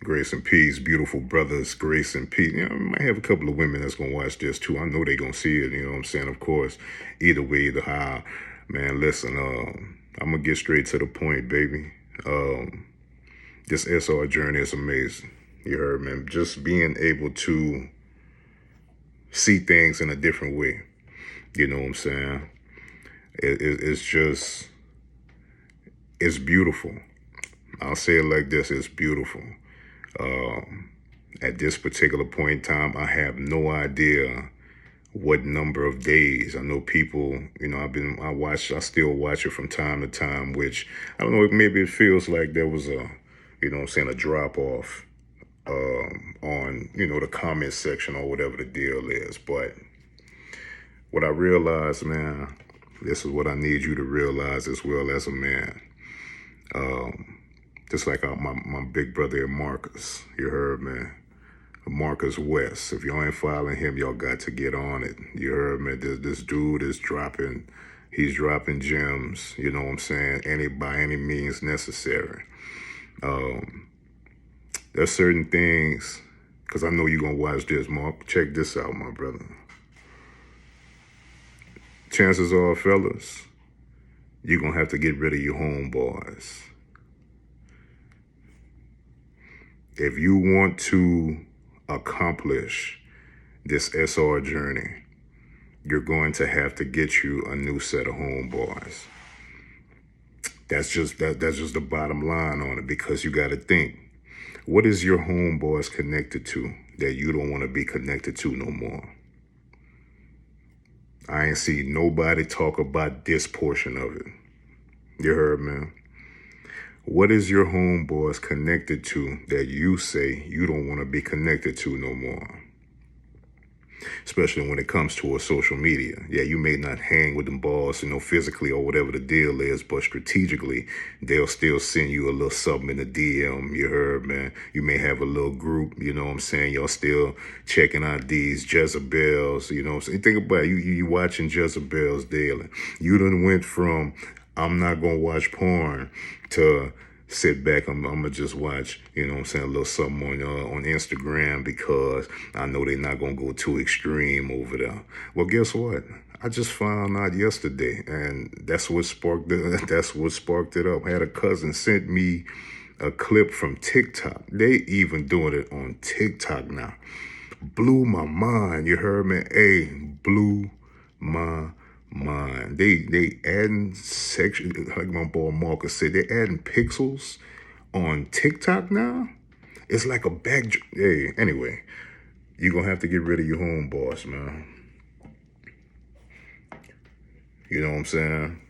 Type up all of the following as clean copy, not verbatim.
Grace and peace, beautiful brothers, grace and peace. You know, I might have a couple of women that's going to watch this too. I know they're going to see it, you know what I'm saying? Of course, either way, either how. Man, listen, I'm going to get straight to the point, baby. This SR journey is amazing. You heard, man? Just being able to see things in a different way. You know what I'm saying? It's just, it's beautiful. I'll say it like this, it's beautiful. At this particular point in time, I have no idea what number of days. I know people, you know, I still watch it from time to time, which I don't know, maybe it feels like there was a, you know what I'm saying, a drop off on, you know, the comment section or whatever the deal is. But what I realized, man, this is what I need you to realize as well as a man. Just like my big brother Marcus, you heard, man. Marcus West. If y'all ain't following him, y'all got to get on it. You heard me? This dude is he's dropping gems, you know what I'm saying, by any means necessary. There's certain things, because I know you're going to watch this, Mark. Check this out, my brother. Chances are, fellas, you're going to have to get rid of your homeboys. If you want to accomplish this SR journey, you're going to have to get you a new set of homeboys. That's just the bottom line on it, because you got to think, what is your homeboys connected to that you don't want to be connected to no more? I ain't see nobody talk about this portion of it. You heard, man? What is your homeboys connected to that you say you don't want to be connected to no more? Especially when it comes to a social media. Yeah, you may not hang with them boys, you know, physically or whatever the deal is, but strategically, they'll still send you a little something in the DM. You heard, man? You may have a little group, you know what I'm saying? Y'all still checking out these Jezebels, you know what I'm saying? Think about it. You watching Jezebels daily. You done went from, I'm not going to watch porn, to sit back, I'm going to just watch, you know what I'm saying, a little something on Instagram, because I know they're not going to go too extreme over there. Well, guess what? I just found out yesterday, and that's what sparked it up. I had a cousin sent me a clip from TikTok. They even doing it on TikTok now. Blew my mind. You heard me? Hey, blew my mind. They adding section, like my boy Marcus said, they adding pixels on TikTok now. It's like a back. Hey, anyway, you're gonna have to get rid of your homeboys, man. You know what I'm saying?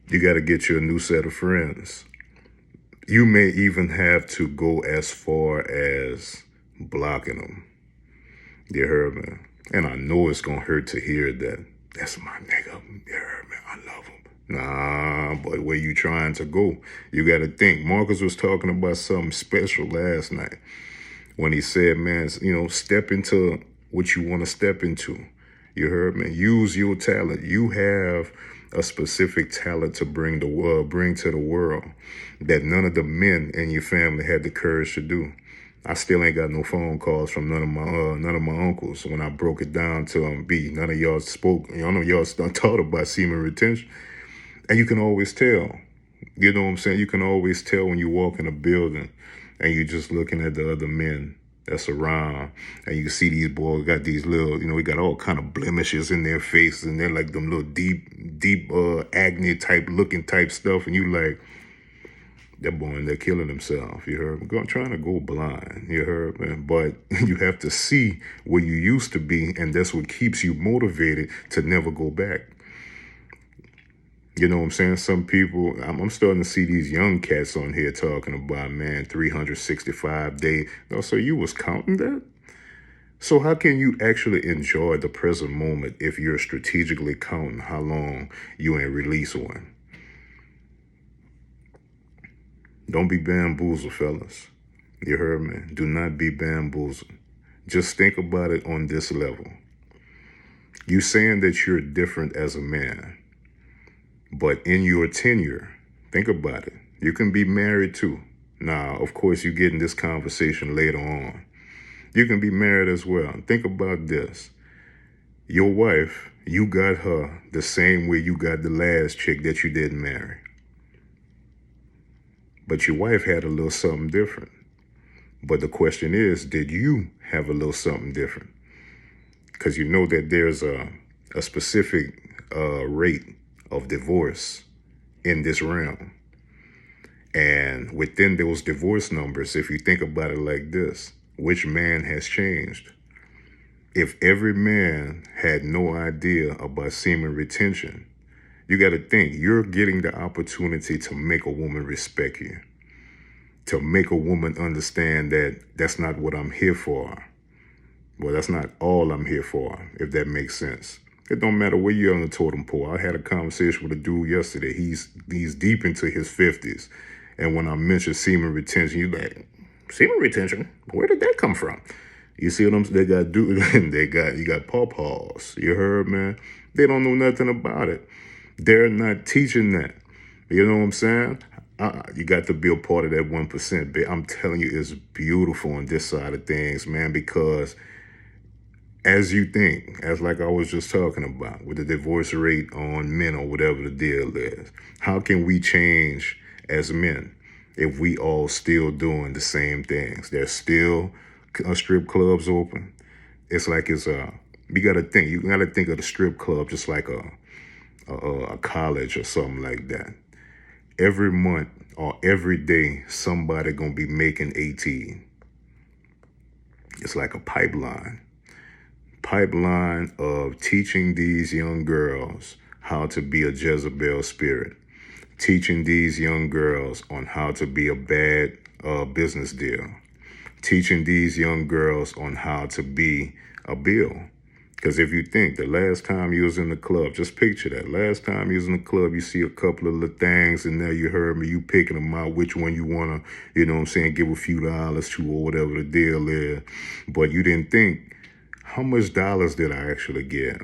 You got to get you a new set of friends. You may even have to go as far as blocking them. You heard me? And I know it's gonna hurt to hear that. That's my nigga. You heard me? I love him. Nah, but where you trying to go? You got to think. Marcus was talking about something special last night when he said, man, you know, step into what you want to step into. You heard me? Use your talent. You have a specific talent to bring to the world that none of the men in your family had the courage to do. I still ain't got no phone calls from none of my uncles. When I broke it down to them, none of y'all spoke. None of y'all thought about semen retention. And you can always tell. You know what I'm saying? You can always tell when you walk in a building and you're just looking at the other men that's around, and you can see these boys got these little, you know, we got all kind of blemishes in their faces, and they're like them little deep acne type looking type stuff, and you like, that boy, they're killing themselves. You heard me? Trying to go blind. You heard me? But you have to see where you used to be, and that's what keeps you motivated to never go back. You know what I'm saying? Some people, I'm starting to see these young cats on here talking about, man, 365 days. Oh, so you was counting that? So how can you actually enjoy the present moment if you're strategically counting how long you ain't release one? Don't be bamboozled, fellas. You heard me? Do not be bamboozled. Just think about it on this level. You saying that you're different as a man, but in your tenure, think about it. You can be married too. Now, of course, you get in this conversation later on. You can be married as well. Think about this. Your wife, you got her the same way you got the last chick that you didn't marry. But your wife had a little something different. But the question is, did you have a little something different? Because you know that there's a specific rate of divorce in this realm. And within those divorce numbers, if you think about it like this, which man has changed? If every man had no idea about semen retention, you got to think you're getting the opportunity to make a woman respect you, to make a woman understand that that's not what I'm here for. Well, that's not all I'm here for, if that makes sense. It don't matter where you're on the totem pole. I had a conversation with a dude yesterday. He's deep into his 50s. And when I mentioned semen retention, he's like, semen retention? Where did that come from? You see what I'm saying? They got you got pawpaws. You heard, man? They don't know nothing about it. They're not teaching that. You know what I'm saying? You got to be a part of that 1%. I'm telling you, it's beautiful on this side of things, man, because as you think, as like I was just talking about with the divorce rate on men or whatever the deal is, how can we change as men if we all still doing the same things? There's still strip clubs open. It's like you got to think of the strip club just like a college or something like that. Every month or every day, somebody gonna be making 18. It's like a pipeline of teaching these young girls how to be a Jezebel spirit, teaching these young girls on how to be a bad business deal, teaching these young girls on how to be a bill. Because if you think the last time you was in the club, just picture that. Last time you was in the club, you see a couple of little things in there, you heard me, you picking them out, which one you want to, you know what I'm saying, give a few dollars to or whatever the deal is. But you didn't think, how much dollars did I actually get?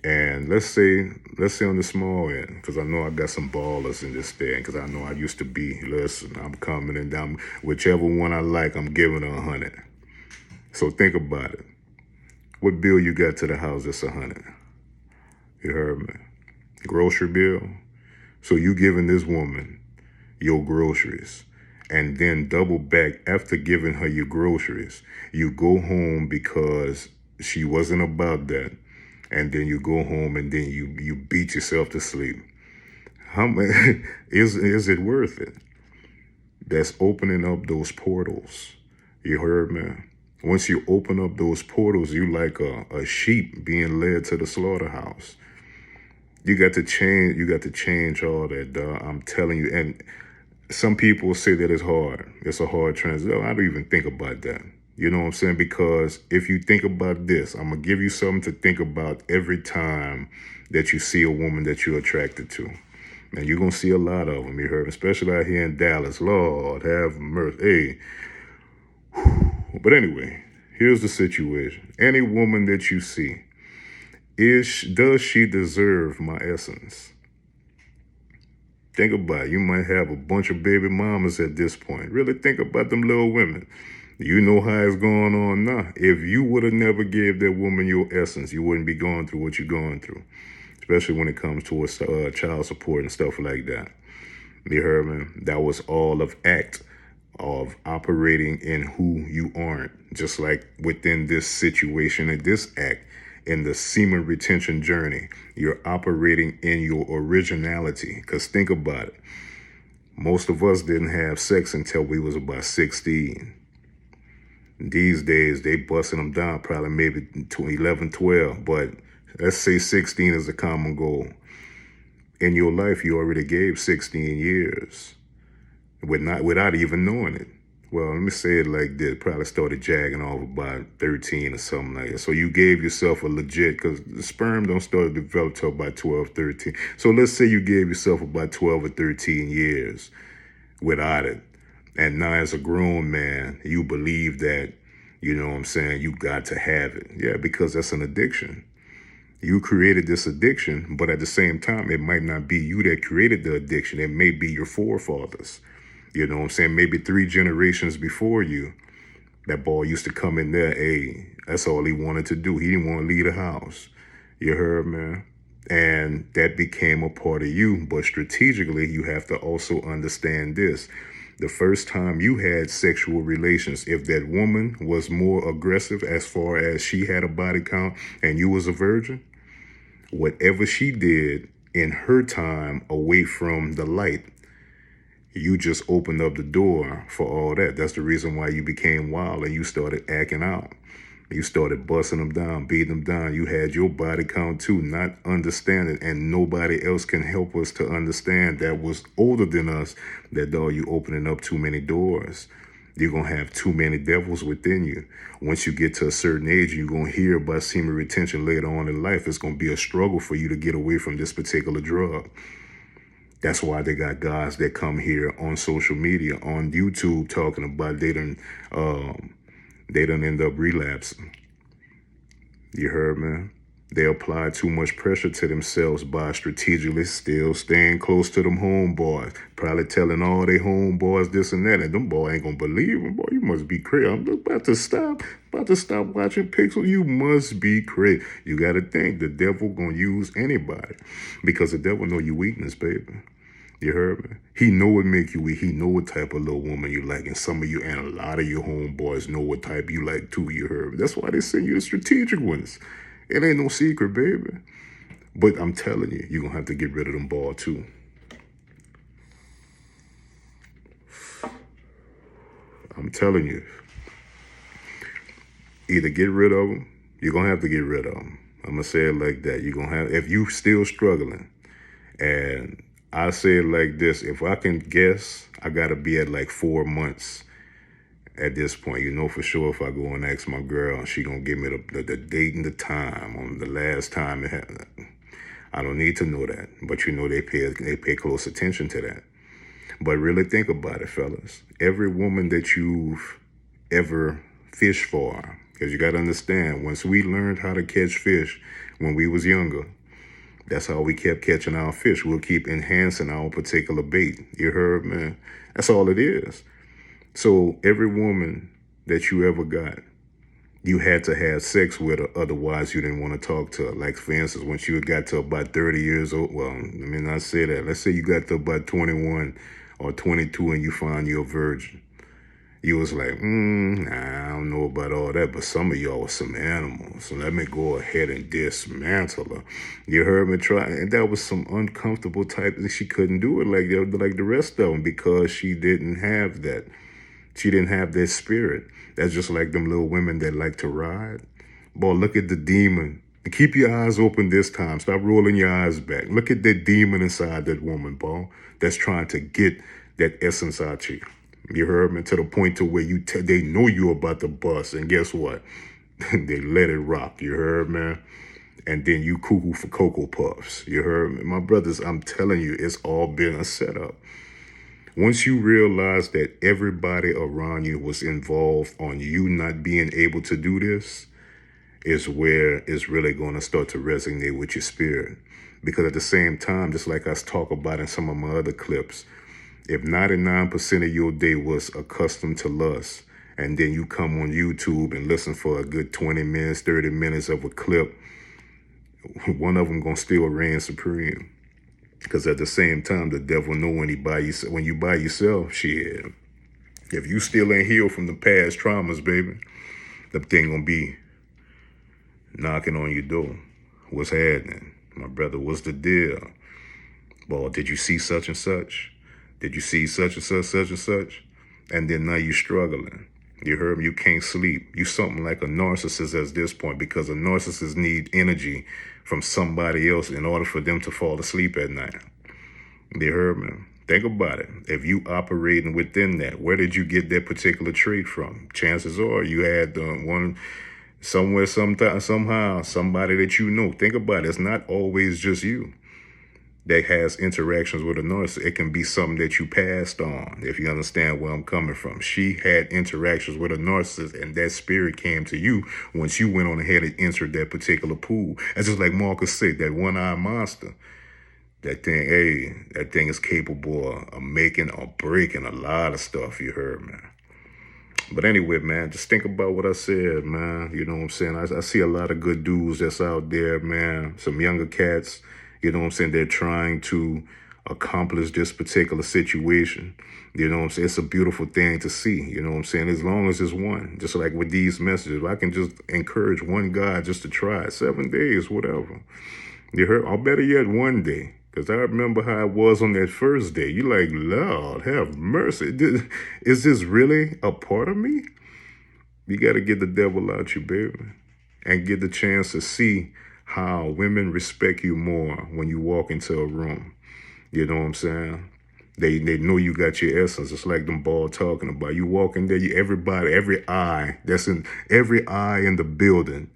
And let's say on the small end, because I know I got some ballers in this thing, because I know I used to be, listen, I'm coming and down, whichever one I like, I'm giving her 100. So think about it. What bill you got to the house that's 100? You heard me? Grocery bill. So you giving this woman your groceries, and then double back after giving her your groceries. You go home because she wasn't about that, and then you go home and then you beat yourself to sleep. How much is it worth it? That's opening up those portals. You heard me? Once you open up those portals, you like a sheep being led to the slaughterhouse. You got to change all that, dog. I'm telling you. And some people say that it's hard. It's a hard transition. I don't even think about that. You know what I'm saying? Because if you think about this, I'm going to give you something to think about every time that you see a woman that you're attracted to. And you're going to see a lot of them, you heard? Especially out here in Dallas. Lord, have mercy. Hey. But anyway, here's the situation. Any woman that you see, does she deserve my essence? Think about it. You might have a bunch of baby mamas at this point. Really think about them little women. You know how it's going on now. If you would have never gave that woman your essence, you wouldn't be going through what you're going through, especially when it comes to child support and stuff like that. You heard me? That was all of act of operating in who you aren't, just like within this situation and this act in the semen retention journey. You're operating in your originality. Because think about it. Most of us didn't have sex until we was about 16. These days, they busting them down probably maybe 11, 12. But let's say 16 is a common goal. In your life, you already gave 16 years without even knowing it. Well, let me say it like this. Probably started jagging off about 13 or something like that. So you gave yourself a legit, because the sperm don't start to develop till about 12, 13. So let's say you gave yourself about 12 or 13 years without it. And now as a grown man, you believe that, you know what I'm saying, you got to have it. Yeah, because that's an addiction. You created this addiction, but at the same time, it might not be you that created the addiction. It may be your forefathers. You know what I'm saying? Maybe 3 generations before you, that boy used to come in there, hey, that's all he wanted to do. He didn't want to leave the house. You heard, man? And that became a part of you. But strategically, you have to also understand this. The first time you had sexual relations, if that woman was more aggressive as far as she had a body count and you was a virgin, whatever she did in her time away from the light, you just opened up the door for all that. That's the reason why you became wild and you started acting out. You started busting them down, beating them down. You had your body count too, not understanding, and nobody else can help us to understand that was older than us, that dog, you opening up too many doors. You're going to have too many devils within you. Once you get to a certain age, you're going to hear about semen retention later on in life. It's going to be a struggle for you to get away from this particular drug. That's why they got guys that come here on social media, on YouTube, talking about they done end up relapsing. You heard, man? They apply too much pressure to themselves by strategically still staying close to them homeboys. Probably telling all they homeboys this and that, and them boy ain't gonna believe them. Boy, you must be crazy. I'm about to stop watching Pixel. You must be crazy. You gotta think the devil gonna use anybody, because the devil know your weakness, baby. You heard me? He know what make you weak. He know what type of little woman you like. And some of you and a lot of your homeboys know what type you like too, you heard me? That's why they send you the strategic ones. It ain't no secret, baby. But I'm telling you, you're going to have to get rid of them ball too. I'm telling you. Either get rid of them, you're going to have to get rid of them. I'm going to say it like that. You're going to have, if you still struggling, and I say it like this, if I can guess, I got to be at like 4 months at this point. You know for sure if I go and ask my girl, and she going to give me the date and the time on the last time it happened. I don't need to know that. But you know they pay close attention to that. But really think about it, fellas. Every woman that you've ever fished for, because you got to understand, once we learned how to catch fish when we was younger, that's how we kept catching our fish. We'll keep enhancing our particular bait. You heard, man? That's all it is. So every woman that you ever got, you had to have sex with her, otherwise you didn't want to talk to her. Like, for instance, once you got to about 30 years old, well, let me not say that. Let's say you got to about 21 or 22 and you find you're a virgin. You was like, nah, I don't know about all that, but some of y'all was some animals, so let me go ahead and dismantle her. You heard me try, and that was some uncomfortable type, and she couldn't do it like the rest of them, because she didn't have that. She didn't have that spirit. That's just like them little women that like to ride. Boy, look at the demon. Keep your eyes open this time. Stop rolling your eyes back. Look at that demon inside that woman, boy, that's trying to get that essence out you. You heard me? To the point to where they know you're about to bust, and guess what? They let it rock. You heard, man? And then you cuckoo for Cocoa Puffs. You heard me? My brothers, I'm telling you, it's all been a setup. Once you realize that everybody around you was involved on you not being able to do this, is where it's really going to start to resonate with your spirit. Because at the same time, just like I talk about in some of my other clips, if 99% of your day was accustomed to lust, and then you come on YouTube and listen for a good 20 minutes, 30 minutes of a clip, one of them going to still reign supreme. Because at the same time, the devil know when you by yourself, shit, if you still ain't healed from the past traumas, baby, the thing going to be knocking on your door. What's happening? My brother, what's the deal? Boy, did you see such and such? Did you see such and such, such and such? And then now you're struggling. You heard me? You can't sleep. You something like a narcissist at this point, because a narcissist need energy from somebody else in order for them to fall asleep at night. You heard me? Think about it. If you operating within that, where did you get that particular trait from? Chances are you had one somewhere, sometime, somehow, somebody that you know. Think about it. It's not always just you that has interactions with a narcissist. It can be something that you passed on, if you understand where I'm coming from. She had interactions with a narcissist, and that spirit came to you once you went on ahead and entered that particular pool. That's just like Marcus said, that one-eyed monster. That thing, hey, that thing is capable of making or breaking a lot of stuff, you heard, man. But anyway, man, just think about what I said, man. You know what I'm saying? I see a lot of good dudes that's out there, man. Some younger cats, you know what I'm saying? They're trying to accomplish this particular situation. You know what I'm saying? It's a beautiful thing to see, you know what I'm saying? As long as it's one, just like with these messages, I can just encourage one guy just to try it, 7 days, whatever. You heard? Or better yet, one day. Because I remember how it was on that first day. You like, Lord, have mercy. Is this really a part of me? You got to get the devil out you, baby. And get the chance to see how women respect you more when you walk into a room. You know what I'm saying? They know you got your essence. It's like them ball talking about. You walk in there, everybody, every eye in the building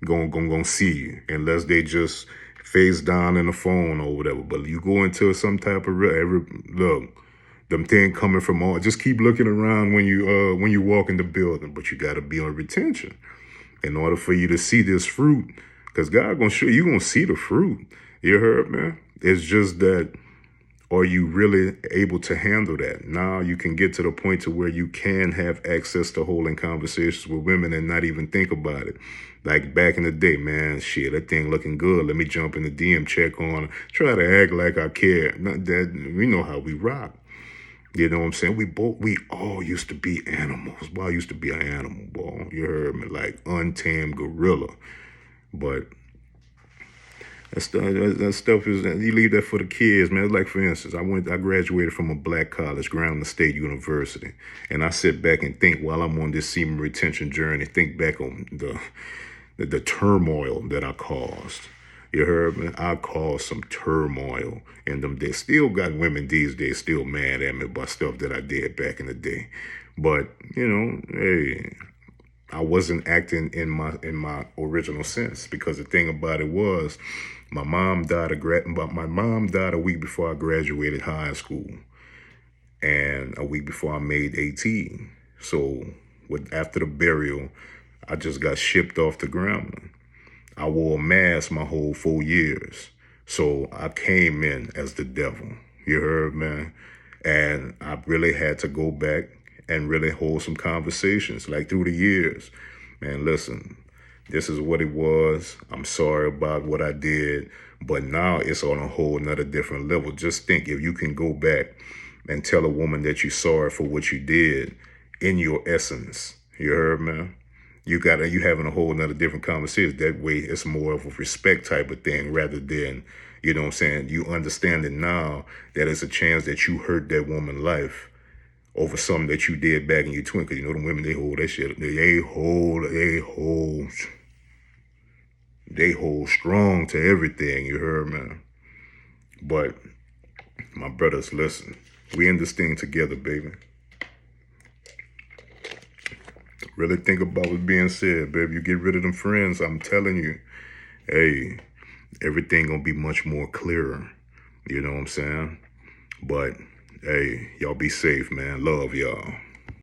gonna see you. Unless they just face down in the phone or whatever. But you go into some type of look, them thing coming from all. Just keep looking around when you walk in the building. But you gotta be on retention in order for you to see this fruit. Because God gonna show you gonna see the fruit. You heard, man? It's just that, are you really able to handle that? Now you can get to the point to where you can have access to holding conversations with women and not even think about it. Like back in the day, man, shit, that thing looking good. Let me jump in the DM, check on her, try to act like I care. Not that we know how we rock. You know what I'm saying? We all used to be animals. Boy, I used to be an animal, boy. You heard me? Like untamed gorilla. But that stuff is, you leave that for the kids, man. It's like, for instance, I graduated from a black college, Grambling State University, and I sit back and think while I'm on this semen retention journey, think back on the turmoil that I caused. You heard me? I caused some turmoil in them. They still got women these days still mad at me about stuff that I did back in the day. But, you know, hey, I wasn't acting in my original sense, because the thing about it was, my mom died a week before I graduated high school, and a week before I made 18. So after the burial, I just got shipped off to Grambling. I wore a mask my whole 4 years. So I came in as the devil. You heard, man? And I really had to go back and really hold some conversations, like through the years. Man, listen, this is what it was. I'm sorry about what I did, but now it's on a whole nother different level. Just think, if you can go back and tell a woman that you're sorry for what you did in your essence. You heard, man? You having a whole nother different conversation. That way it's more of a respect type of thing, rather than, you know what I'm saying, you understanding now that it's a chance that you hurt that woman's life over something that you did back in your 20s. Because you know the women, they hold that shit. They hold strong to everything, you heard, man. But my brothers, listen, we in this thing together, baby. Really think about what's being said, baby. You get rid of them friends, I'm telling you, hey, everything gonna be much more clearer. You know what I'm saying? But hey, y'all be safe, man. Love y'all.